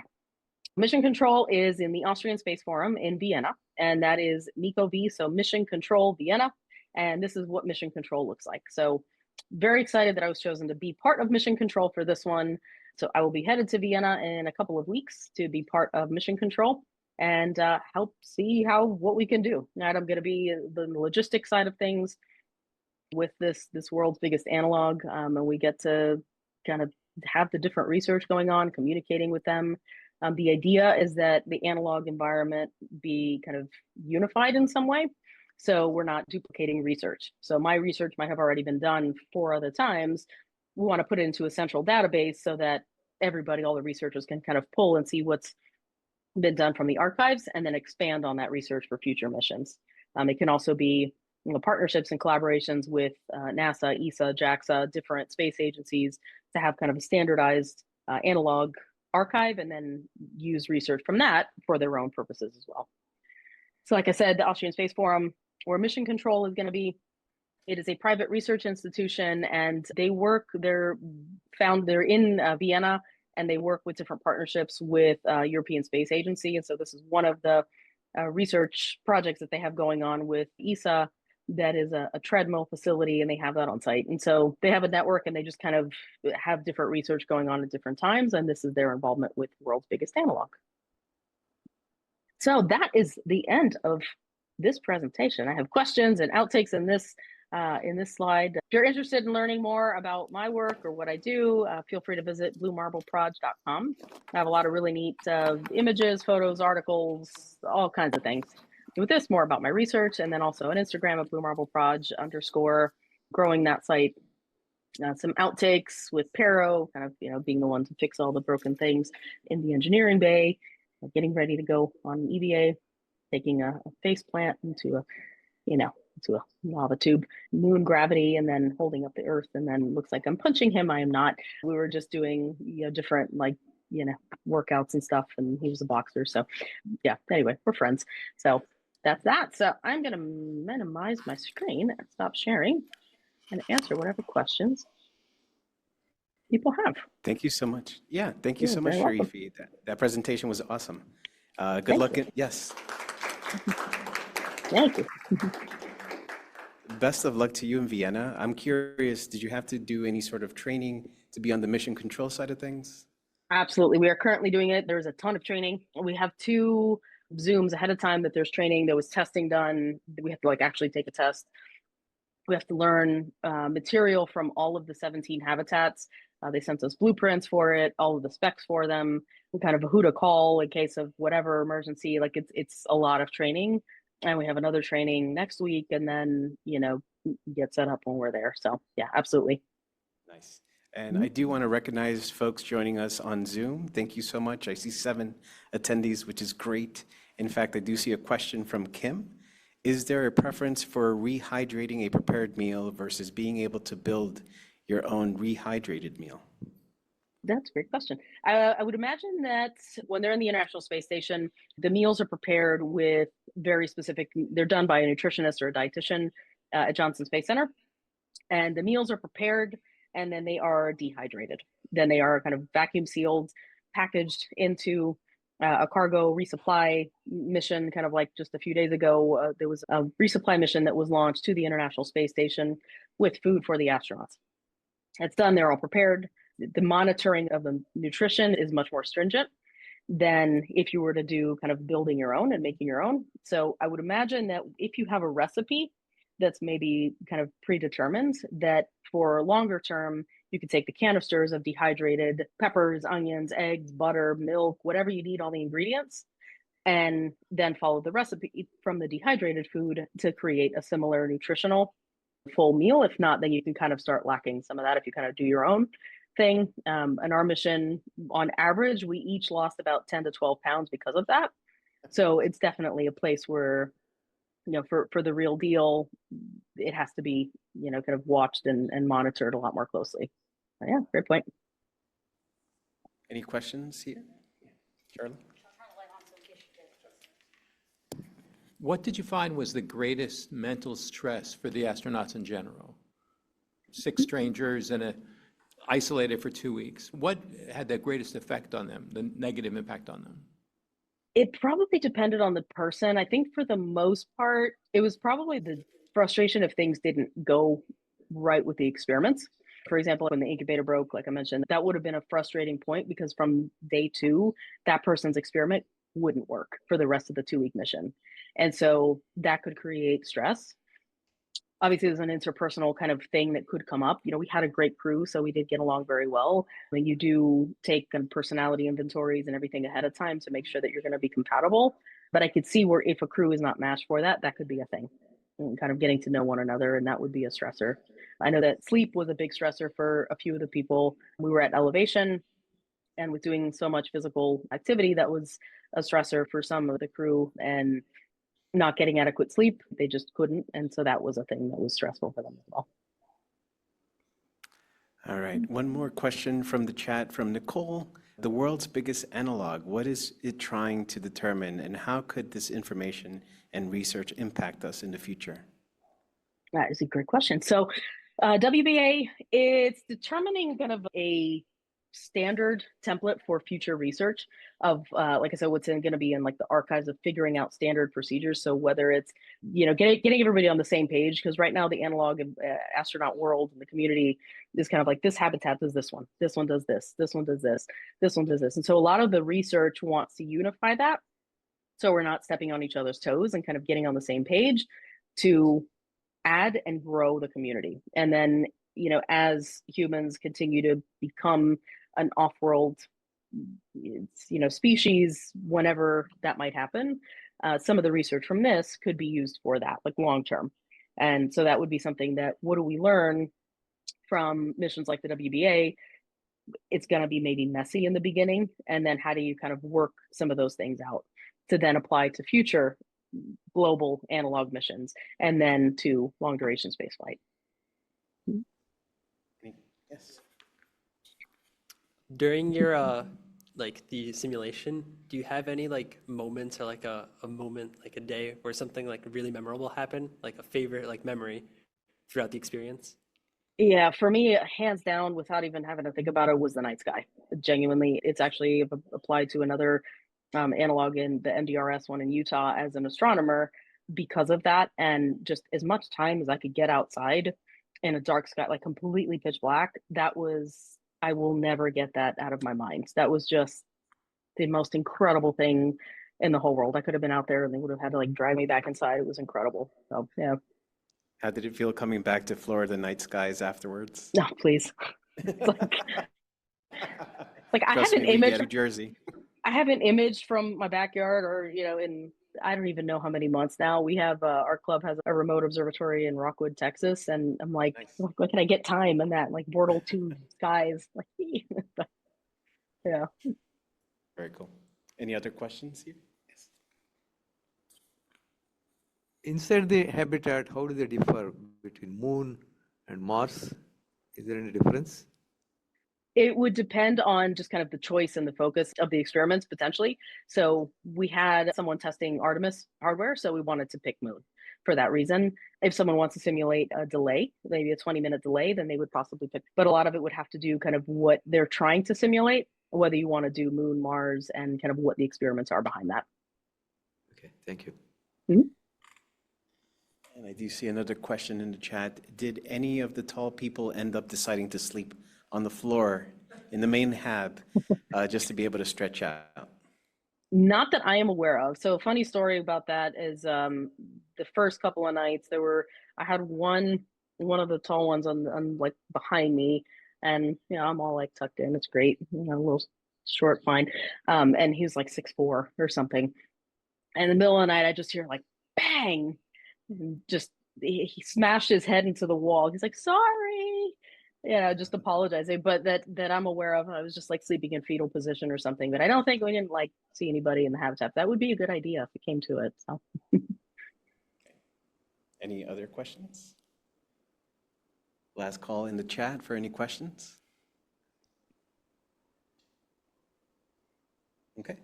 Mission control is in the Austrian Space Forum in Vienna, and that is MICO-V, so Mission Control Vienna. And this is what mission control looks like. So very excited that I was chosen to be part of mission control for this one. So I will be headed to Vienna in a couple of weeks to be part of mission control and help see what we can do. Right, I'm going to be the logistics side of things with this world's biggest analog, and we get to kind of have the different research going on, communicating with them. The idea is that the analog environment be kind of unified in some way, so we're not duplicating research. So my research might have already been done 4 other times, we want to put it into a central database so that everybody, all the researchers can kind of pull and see what's been done from the archives and then expand on that research for future missions. It can also be partnerships and collaborations with NASA, ESA, JAXA, different space agencies to have kind of a standardized analog archive and then use research from that for their own purposes as well. So like I said, the Austrian Space Forum, where mission control is going to be, it is a private research institution, and they're in Vienna, and they work with different partnerships with European Space Agency. And so this is one of the research projects that they have going on with ESA that is a treadmill facility, and they have that on site. And so they have a network, and they just kind of have different research going on at different times, and this is their involvement with the world's biggest analog. So that is the end of this presentation. I have questions and outtakes in this slide. If you're interested in learning more about my work or what I do, feel free to visit bluemarbleproj.com. I have a lot of really neat images, photos, articles, all kinds of things. With this, more about my research, and then also an Instagram at bluemarbleproj_, growing that site. Some outtakes with Pero, kind of being the one to fix all the broken things in the engineering bay, getting ready to go on an EVA, taking a face plant into a lava tube, moon gravity, and then holding up the Earth, and then looks like I'm punching him. I am not. We were just doing different workouts and stuff, and he was a boxer. So yeah, anyway, we're friends. So that's that. So I'm gonna minimize my screen and stop sharing and answer whatever questions people have. Thank you so much. Yeah, thank you so much, very welcome. Sharifi. That presentation was awesome. Good luck. Yes. Thank you. Best of luck to you in Vienna. I'm curious, did you have to do any sort of training to be on the mission control side of things? Absolutely. We are currently doing it. There's a ton of training. We have 2 Zooms ahead of time that there's training. There was testing done. We have to actually take a test. We have to learn material from all of the 17 habitats. They sent us blueprints for it, all of the specs for them, kind of who to call in case of whatever emergency. It's a lot of training. And we have another training next week, and then, get set up when we're there. So yeah, absolutely. Nice. And I do want to recognize folks joining us on Zoom. Thank you so much. I see 7 attendees, which is great. In fact, I do see a question from Kim. Is there a preference for rehydrating a prepared meal versus being able to build your own rehydrated meal? That's a great question. I would imagine that when they're in the International Space Station, the meals are prepared with very specific, they're done by a nutritionist or a dietitian at Johnson Space Center. And the meals are prepared, and then they are dehydrated. Then they are kind of vacuum sealed, packaged into a cargo resupply mission. Kind of like just a few days ago, there was a resupply mission that was launched to the International Space Station with food for the astronauts. It's done, they're all prepared. The monitoring of the nutrition is much more stringent than if you were to do kind of building your own and making your own. So I would imagine that if you have a recipe that's maybe kind of predetermined, that for longer term, you could take the canisters of dehydrated peppers, onions, eggs, butter, milk, whatever you need, all the ingredients, and then follow the recipe from the dehydrated food to create a similar nutritional full meal. If not, then you can kind of start lacking some of that if you kind of do your own thing. In our mission, on average, we each lost about 10 to 12 pounds because of that. So it's definitely a place where, for the real deal, it has to be, kind of watched and monitored a lot more closely. But yeah, great point. Any questions here? Charlie? What did you find was the greatest mental stress for the astronauts in general? 6 strangers and isolated for 2 weeks. What had the greatest effect on them, the negative impact on them? It probably depended on the person. I think for the most part, it was probably the frustration if things didn't go right with the experiments. For example, when the incubator broke, like I mentioned, that would have been a frustrating point because from day 2, that person's experiment wouldn't work for the rest of the 2-week mission. And so that could create stress. Obviously, there's an interpersonal kind of thing that could come up. We had a great crew, so we did get along very well. When you do take personality inventories and everything ahead of time to make sure that you're going to be compatible. But I could see where if a crew is not matched for that, that could be a thing. And kind of getting to know one another, and that would be a stressor. I know that sleep was a big stressor for a few of the people. We were at elevation and with doing so much physical activity, that was a stressor for some of the crew, and not getting adequate sleep, they just couldn't. And so that was a thing that was stressful for them as well. All right, one more question from the chat from Nicole. The world's biggest analog, what is it trying to determine, and how could this information and research impact us in the future? That is a great question. So WBA, it's determining kind of a standard template for future research of, like I said, what's going to be in like the archives of figuring out standard procedures. So whether it's, getting everybody on the same page, because right now the analog of astronaut world and the community is kind of like, this habitat does this one does this one does this one does this. And so a lot of the research wants to unify that, so we're not stepping on each other's toes and kind of getting on the same page to add and grow the community. And then, as humans continue to become an off-world, species, whenever that might happen, some of the research from this could be used for that, like long-term. And so that would be something that, what do we learn from missions like the WBA? It's going to be maybe messy in the beginning. And then how do you kind of work some of those things out to then apply to future global analog missions, and then to long duration spaceflight? Yes. During your the simulation, do you have any like moments or like a moment, like a day where something like really memorable happened, like a favorite like memory throughout the experience? Yeah, for me, hands down, without even having to think about it, was the night sky. Genuinely, it's actually applied to another analog in the MDRS one in Utah as an astronomer because of that. And just as much time as I could get outside in a dark sky, like completely pitch black, I will never get that out of my mind. That was just the most incredible thing in the whole world. I could have been out there and they would have had to like drive me back inside. It was incredible. So yeah. How did it feel coming back to Florida night skies afterwards? No, please. like I Trust have an me, we get image. New Jersey. I have an image from my backyard, or in I don't even know how many months now. We have our club has a remote observatory in Rockwood, Texas, and I'm like, Nice. where can I get time in that? Like Bortle 2 skies, like but, yeah. Very cool. Any other questions here? Yes. Inside the habitat, how do they differ between Moon and Mars? Is there any difference? It would depend on just kind of the choice and the focus of the experiments potentially. So we had someone testing Artemis hardware, so we wanted to pick Moon for that reason. If someone wants to simulate a delay, maybe a 20-minute delay, then they would possibly pick. But a lot of it would have to do kind of what they're trying to simulate, whether you want to do Moon, Mars, and kind of what the experiments are behind that. Okay, thank you. Mm-hmm. And I do see another question in the chat. Did any of the tall people end up deciding to sleep on the floor in the main hab just to be able to stretch out? Not that I am aware of. So a funny story about that is the first couple of nights I had one of the tall ones on like behind me, and I'm all like tucked in. It's great, a little short, fine. And he was like 6'4" or something. And in the middle of the night, I just hear like bang, and just he smashed his head into the wall. He's like, sorry. Just apologizing, but that I'm aware of. I was just like sleeping in fetal position or something, but I don't think we didn't like see anybody in the habitat. That would be a good idea if it came to it. So. Any other questions? Last call in the chat for any questions. Okay.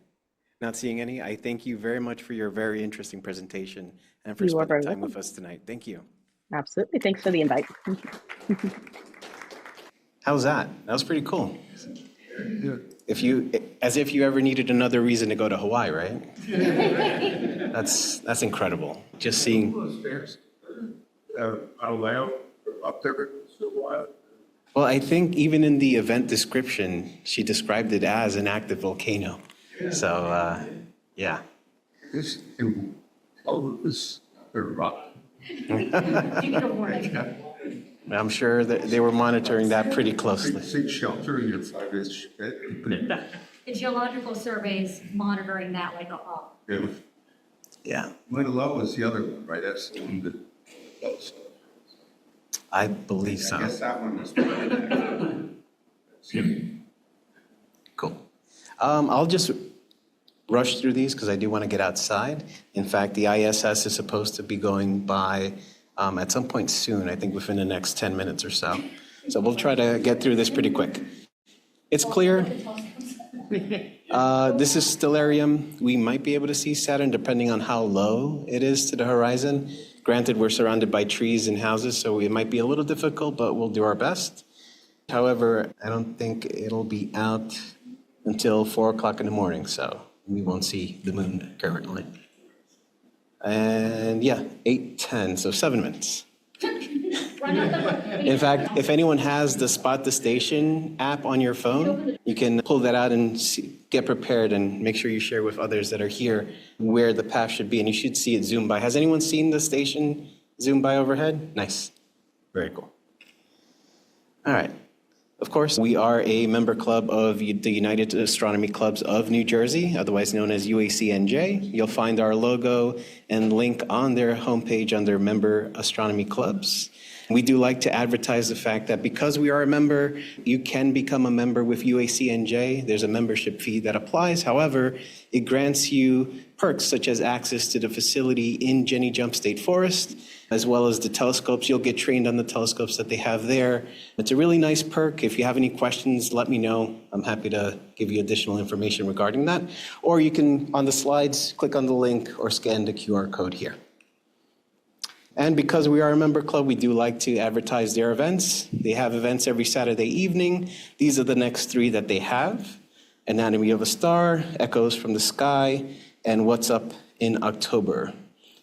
Not seeing any. I thank you very much for your very interesting presentation and for You are spending very time welcome. with us tonight. Thank you. Absolutely. Thanks for the invite. How's that? That was pretty cool. As if you ever needed another reason to go to Hawaii, right? That's incredible. Just seeing. Our layout up there for a while. Well, I think even in the event description, she described it as an active volcano. So, yeah. This, all of this, rock. I'm sure that they were monitoring that pretty closely. Big shelter, you have 5-inch. The geological surveys monitoring that like a hawk. Yeah. Mauna Loa is the other one, right? That's the one that. I believe so. I guess that one was. Cool. I'll just rush through these because I do want to get outside. In fact, the ISS is supposed to be going by at some point soon, I think within the next 10 minutes or so. So we'll try to get through this pretty quick. It's clear. This is stellarium. We might be able to see Saturn depending on how low it is to the horizon. Granted, we're surrounded by trees and houses, so it might be a little difficult, but we'll do our best. However, I don't think it'll be out until 4 o'clock in the morning, so we won't see the moon currently. And yeah, 8:10, so 7 minutes. In fact, if anyone has the Spot the Station app on your phone, you can pull that out and get prepared and make sure you share with others that are here where the path should be, and you should see it zoom by. Has anyone seen the station zoom by overhead? Nice. Very cool. All right. Of course, we are a member club of the United Astronomy Clubs of New Jersey, otherwise known as UACNJ. You'll find our logo and link on their homepage under Member Astronomy Clubs. We do like to advertise the fact that because we are a member, you can become a member with UACNJ. There's a membership fee that applies. However, it grants you perks such as access to the facility in Jenny Jump State Forest, as well as the telescopes. You'll get trained on the telescopes that they have there. It's a really nice perk. If you have any questions, let me know. I'm happy to give you additional information regarding that. Or you can, on the slides, click on the link or scan the QR code here. And because we are a member club, we do like to advertise their events. They have events every Saturday evening. These are the next 3 that they have: Anatomy of a Star, Echoes from the Sky, and What's Up in October.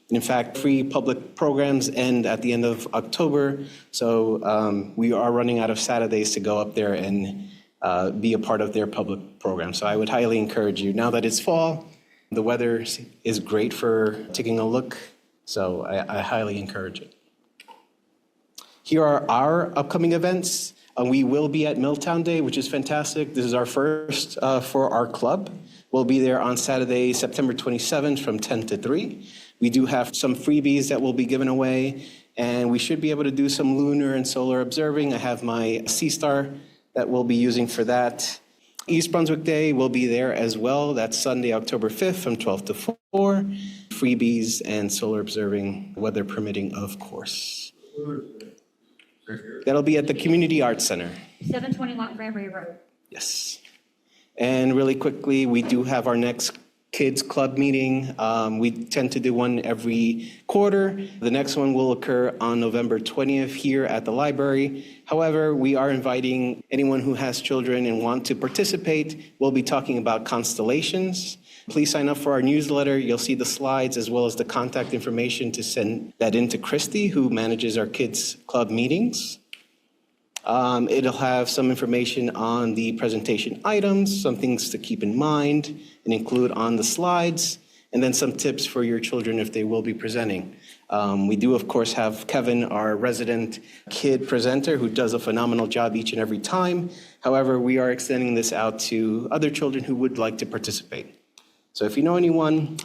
And in fact, free public programs end at the end of October, so we are running out of Saturdays to go up there and be a part of their public program. So I would highly encourage you. Now that it's fall, the weather is great for taking a look. So I highly encourage it. Here are our upcoming events. We will be at Milltown Day, which is fantastic. This is our first for our club. We'll be there on Saturday, September 27th from 10 to 3. We do have some freebies that will be given away, and we should be able to do some lunar and solar observing. I have my Sea Star that we'll be using for that. East Brunswick Day will be there as well. That's Sunday, October 5th from 12 to 4. Freebies and solar observing, weather permitting, of course. That'll be at the Community Arts Center. 721 Cranberry Road. Yes. And really quickly, we do have our next kids club meeting. We tend to do one every quarter. The next one will occur on November 20th here at the library. However, we are inviting anyone who has children and want to participate. We'll be talking about constellations. Please sign up for our newsletter. You'll see the slides as well as the contact information to send that in to Christy, who manages our kids club meetings. It'll have some information on the presentation items, some things to keep in mind and include on the slides, and then some tips for your children if they will be presenting. We do, of course, have Kevin, our resident kid presenter, who does a phenomenal job each and every time. However, we are extending this out to other children who would like to participate. So if you know anyone,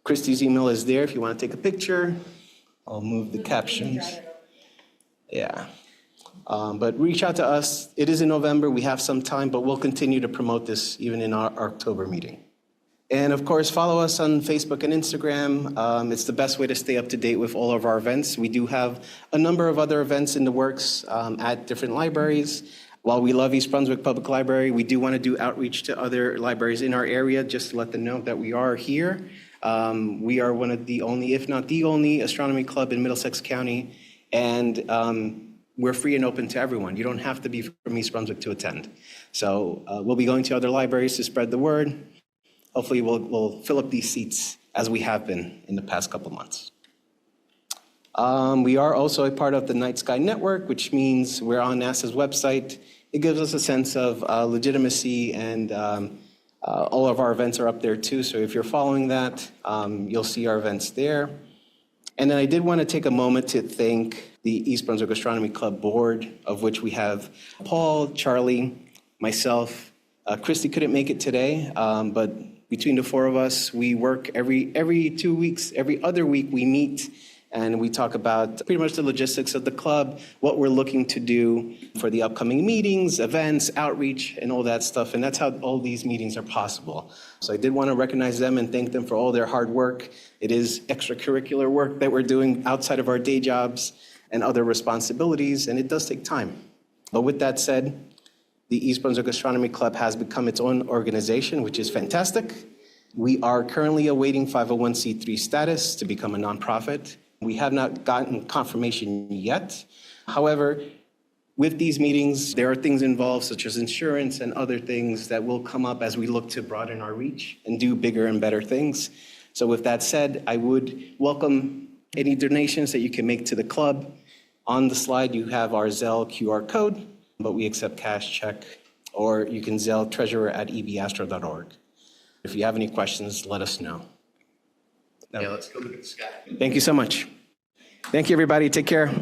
Christy's email is there if you want to take a picture. I'll move the captions. Yeah. But reach out to us. It is in November. We have some time, but we'll continue to promote this even in our October meeting. And of course, follow us on Facebook and Instagram. It's the best way to stay up to date with all of our events. We do have a number of other events in the works at different libraries. While we love East Brunswick Public Library, we do want to do outreach to other libraries in our area just to let them know that we are here. We are one of the only, if not the only, astronomy club in Middlesex County. And we're free and open to everyone. You don't have to be from East Brunswick to attend. So we'll be going to other libraries to spread the word. Hopefully we'll fill up these seats as we have been in the past couple months. We are also a part of the Night Sky Network, which means we're on NASA's website. It gives us a sense of legitimacy, and all of our events are up there too. So if you're following that, you'll see our events there. And then I did want to take a moment to thank the East Brunswick Astronomy Club board, of which we have Paul, Charlie, myself. Christy couldn't make it today, but between the 4 of us, we work every 2 weeks, every other week we meet And we talk about pretty much the logistics of the club, what we're looking to do for the upcoming meetings, events, outreach, and all that stuff. And that's how all these meetings are possible. So I did want to recognize them and thank them for all their hard work. It is extracurricular work that we're doing outside of our day jobs and other responsibilities, and it does take time. But with that said, the East Brunswick Astronomy Club has become its own organization, which is fantastic. We are currently awaiting 501c3 status to become a nonprofit. We have not gotten confirmation yet. However, with these meetings, there are things involved such as insurance and other things that will come up as we look to broaden our reach and do bigger and better things. So with that said, I would welcome any donations that you can make to the club. On the slide, you have our Zelle QR code, but we accept cash, check, or you can Zelle treasurer@ebastro.org. If you have any questions, let us know. Yeah, let's go look at the sky. Thank you so much. Thank you, everybody. Take care.